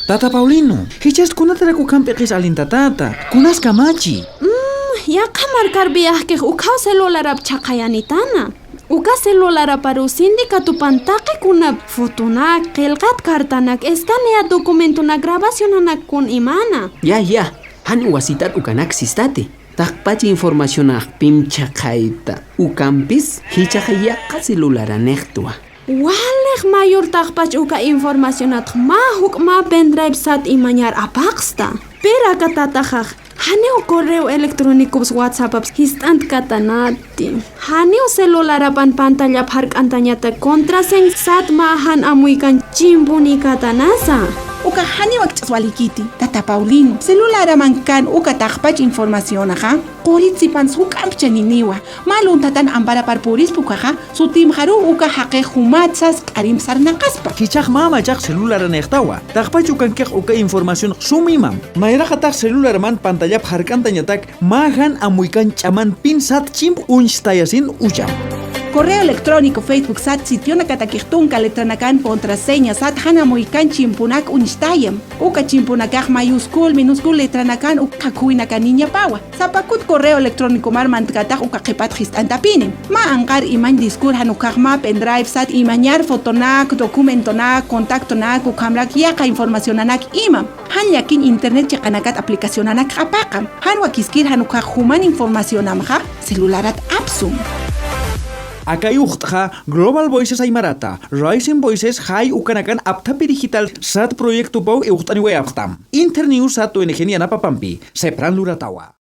Tata Paulino, hichas kunatara kukampiqis alintatata, kunas kamachi. Yaqa markarbiaqkej uqhaw celularap chaqayanitana. Uka celulara paru sindicato pantaqi kunap fotonak, qillqat kartanak, escanea documentonak, grabacionanak kun imana. Ya, hani wasitat ukanak sistate. Taqpachi informacionak pimchaqayta. Ukampis hichaqayaqa celulara nehtua. Walej mayor taqpach uka informacionat mahuk ma pendrive sat imañar apaqsta. Pera katatajaj. Haneo correo electrónicos WhatsApps histant katanati. Haneo celularapan pantalla park'antañata contrasen sat mahan amuikan chimpuni katanasa. Uka hani wakchaswalikiti, Tata Paulino, celulara mankan uka taqpach información aja, qoritsipan sukamcha niniwa, malun tatan ambara par purispukaja, sutim haru uka haqe humatsas karim sarnaqaspa. Hichaq mama chaq celular nextawa. Taqpachu kankej uka información sumimam. Mayraqa taq celular man pantalla harkantañatak mahan amuykan chaman pin sat chimp unchtayasin ucham. Correo electrónico, Facebook, sat, sitio nakatakichtunka, letranakan, contraseña, sat, hanamuikan, chimpunak, unistayam. Uka chimpunakaj mayúscul, minúscul, letranakan, uka kuinakan niña pawa. Zapakut correo electrónico marmantkataj, uka kepat histantapinin. Ma angkar iman diskur hanukaj ma pendrive, sat, imañar, fotonak, documentonak, contactonak, ukamrak, yaka informacionanak imam. Han yakin internet chakanakat aplikacionanak apakam. Han wakiskir hanukaj human informacionamja, celularat apsum. Akayuqtqa Global Voices Aymarata, Rising Voices High Ukanakan Aptapi Digital Sat Proyecto Pau Euqtaniwe Aptam. Internews Sat to Enegenia Napapampi, Sepran Luratawa.